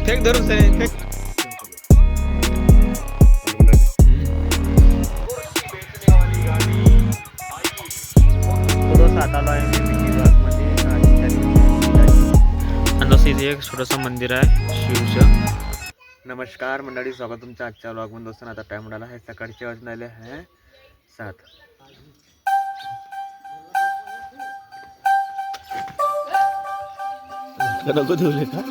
Fake धरून fake. इथे एक छोटंसं मंदिर आहे शिवचं. नमस्कार मंडळी, स्वागत तुमच्या आजच्या व्लॉगमध्ये. दोस्तों आता टाइम मिळाला आहे, सकाळचे वाजले आहे 7. नको ठेवले का?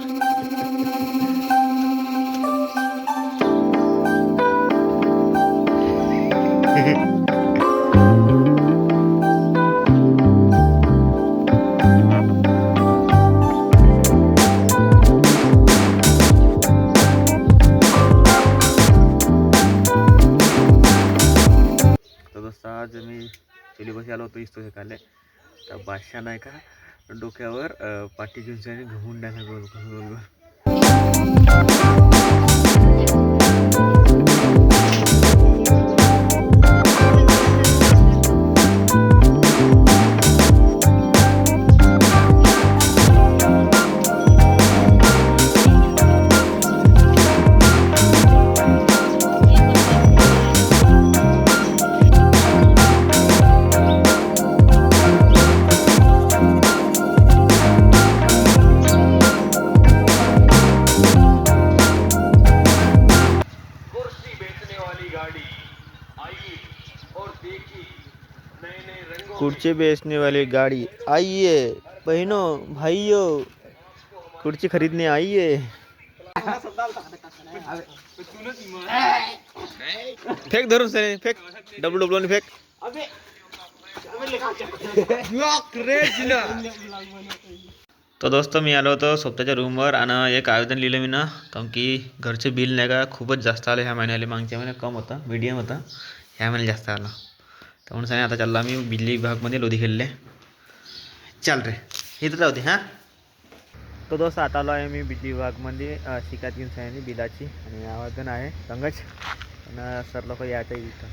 आज मी चुलीपाशी आलो होतो इस्तो शेकाले. तर बादशाह नाही का डोक्यावर पाठी घेऊन घुमून द्यायला गोल गोल गोल गोल. कुर्सी बेचने वाली गाड़ी आइए बहनों भाइयों, कुर्सी खरीदने आइए. फेक धरून फेक, डब्लू डब्लू फेक. तो दोस्तों मी आलो होतो स्वतःच्या रूमवर आणि एक आवेदन लिहिलं मी ना, कारण की घरचे बिल नाही का खूपच जास्त आले ह्या महिन्याला. मागच्या महिन्यात कम होता, मीडियम होता, ह्या महिन्याला जास्त आला. तर म्हणून सांगा आता चालला मी बिजली विभागमध्ये लोधी खेळले. चाल रे इथं जाऊ दे हां. तो दोस्त आता आलो आहे मी बिजली विभागमध्ये शिकायत घेऊन सांगितली बिलाची, आणि आवेदन आहे संघच. आणि सर लोक यायचं इथं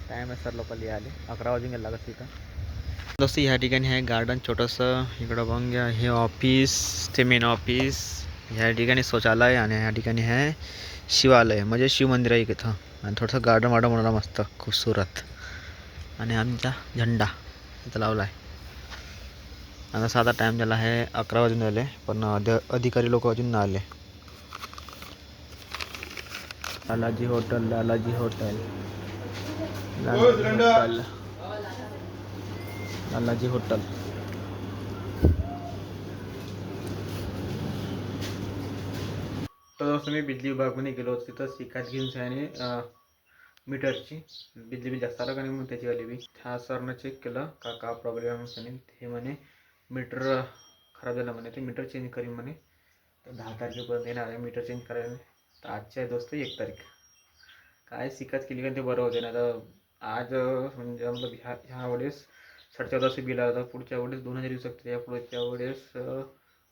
टाईम आहे, सर लोक आले 11 वाजून गेला लागत इथं. दोस्त ह्या ठिकाणी आहे गार्डन छोटंसं. इकडं बघून घ्या, हे ऑफिस, ते मेन ऑफिस. ह्या ठिकाणी शौचालय, आणि ह्या ठिकाणी आहे शिवालय, म्हणजे शिव मंदिर आहे इथं. आणि थोडंसं गार्डन वाडं म्हणून मस्त खूपसुरत. आणि आमचा झेंडा इथं लावला आहे. आता साधा टाईम झाला आहे 11 वाजून आले, पण अधिकारी लोक अजून ना आले. Lalaji hotel, Lalaji hotel, Lalaji hotel. तर दोस्तों मी बिजली विभागमध्ये गेलो होतो. तिथं शिकायत घेऊन सांगितली मीटरची बिजली बिल जास्त आलं का नाही म्हणून त्याची आली बी. ह्या सरनं चेक केलं का प्रॉब्लेम आहे म्हणून. हे म्हणे मीटर खराब झालं म्हणे, ते मीटर चेंज करीन म्हणे. तर 10 तारखेपर्यंत येणार आहे मीटर चेंज करायला. तर आजच्या आहे दोस्त 1 तारीख. काय शिकायत केली का ते बरं होते ना. तर आज म्हणजे मतलब ह्या वेळेस 1450 बिल आलं, तर पुढच्या वेळेस 2000 येऊ शकते, या पुढच्या वेळेस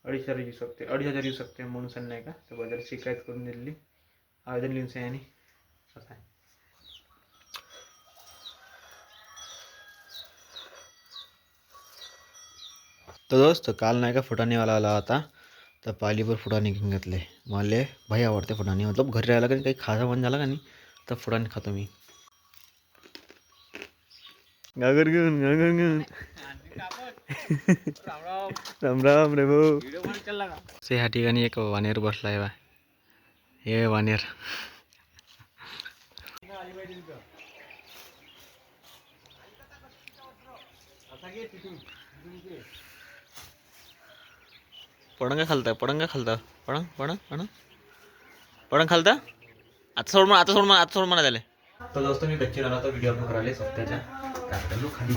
2500 येऊ शकते, 2500 येऊ शकते म्हणून सांग नाही का. तर बदल शिकायत करून दिली, आवेदन लिहून सांगितले असं आहे. तर दोस्त काल नाही का फुटाणेवाला आला होता, तर पालीभर फुटाणे घेऊन घेतले. मला भाई आवडते फुटाणे, मतलब घरी राहिला का काही खाजा बंद झाला का नाही तर फुटाणे खातो मी. गागर घेऊन राम राम रे भाऊ. ह्या ठिकाणी एक वानेर बसला आहे बा, हे वानेर. पडंग खालता पडंग खालता. आता सोड म्हणा झाले. तर दोस्त मी गच्ची राहला तर व्हिडिओ अपलोड करायला स्वतःच्या खाली.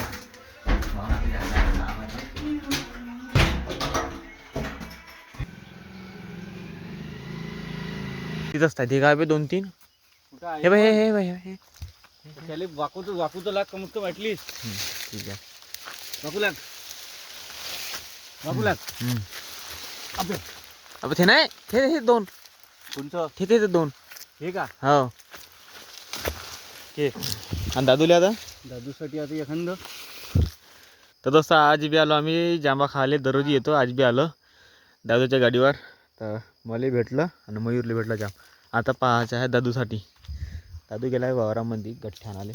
तिथंच ते काय 2-3 हे बाई हे बाई हे त्याले वाकू तर लाग कमत वाटली. ठीक आहे वाकू लाग अबे ते नाही हे 2 कोणचं ते 2 हे का. हो हे. आणि दादूला आता दादूसाठी आता एखादं. तर दोस्त आज बी आलो आम्ही जांबा खायला. दररोज येतो, आज बी आलो दादूच्या गाडीवर. तर मला भेटलं आणि मयूरला भेटलं जाम. आता पाहायचं आहे दादूसाठी. दादू गेला आहे वावरामध्ये गठ्ठ्यान आले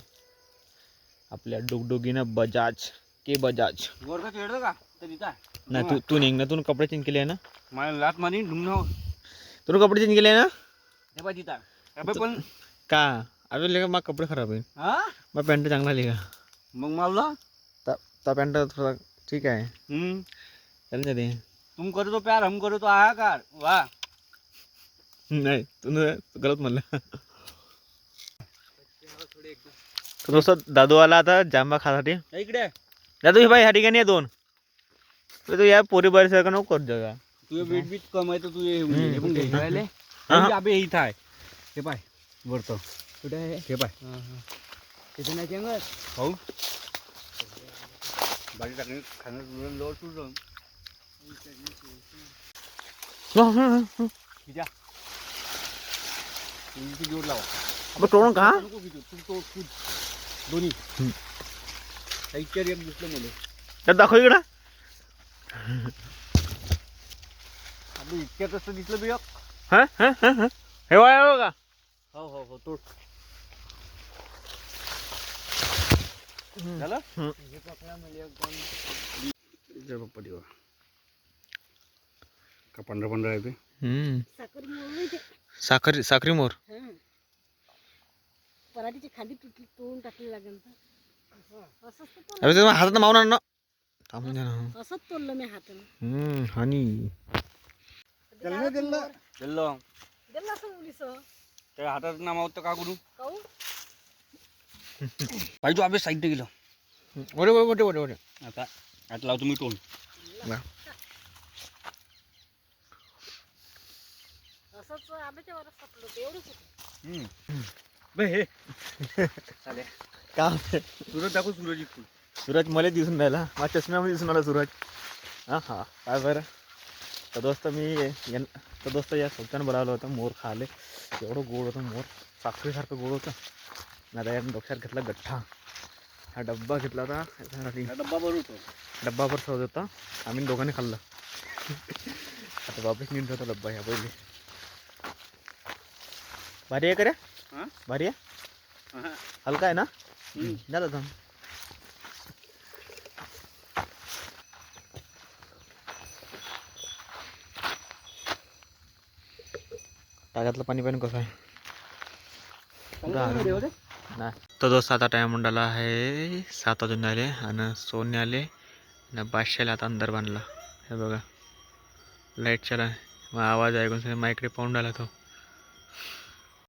आपल्या डुगडुगीनं बजाज के बजाज. गोरका खेळलं का तर तिथं नाही तू निघ ना, तू कपडे चेंज केले आहे ना, मला लात मारी ढुंगण तू कपडे चेंज केले आहे ना. हे पाय तिथं अबे पण का अरे लेगा मग कपडे खराब आहे. हा मग पॅन्ट चांगला लिहा. मग मावला त्या पॅन्ट थोडा ठीक आहे, चल ना ते. तुम करो तो प्यार हम करो तो आहाकार वाह. नाही तू गलत म्हणलं. तर दोस्त दादू आला आता जांबा खासाठी. इकडे दादू हे बाई ह्या ठिकाणी आहे 2. तू या पोरी बारी सारखं नको कर जगा. तुझं वेट बीट कम आहे तर तू हे पण घे राहिले. हा. अबे इथं आहे हे पाय वरतो कुठे आहे हे पाय तिथे नाही चेंगत भाऊ भाजी टाकणे खाणं लोट तुझं किती जोड लावा मग तोडून का नको किती तू तो कूद दोन्ही साईडच्या एक दिसलं मला त्यात दाखव इकडं. अबे इतक्या कसं दिसलं बी हा हा हा हे वाय का. हो हो हो तोड झालं हे पकडा म्हणजे एकदम जय बाप्पा देवा का 15 आहे ते साखरी मोर. पराठीची खाली तुटली तोडून टाकली लागेल तर अरे ते हातात मावणार ना, थांबून द्या ना. असंच तोडलं मी हातानं. हानी दिलं दिलं दिलं दिलं असं मुलीचं त्या हातात नामावत तर का करू काऊ पाहिजे अभ्यास साईड गेलो ओढे ओढे ओढे ओढे. आता आता लावतो मी टोन असंच आंब्याच्या वरच सापडलं होतं एवढंच होतं. बे हे चालेल का सूरज दाखव सूरज फुल सूरज मला दिसून राहिला, माझ्या चष्म्यामध्ये दिसून आला सूरज. हां हां काय बरं. तर दोस्त तर दोस्त या सोबत्यानं बोलावलं होतं मोर खाले. एवढं गोड होतं मोर, साखरेसारखं गोड होतं. आता यानं डोक्यात घेतला गठ्ठा. हा डब्बा घेतला होता याच्यासाठी. डब्बा बरोबर होतो डब्बाभर ठेवत होता, आम्ही दोघांनी खाल्लं. आता वापस नीट होता डब्बा ह्या पहिले. भारी आहे का रे, हां भारी आहे, हलका आहे ना. झालं तर टाक्यातलं पाणी कसं आहे. नाही तर दोस्त आता टाईम मुंडाला आहे 7 वाजून आले आणि सोने आले आणि बादशाला आता अंदर बांधला. हे बघा लाईट चला, मग आवाज ऐकून माईकडे पाहून आला तो.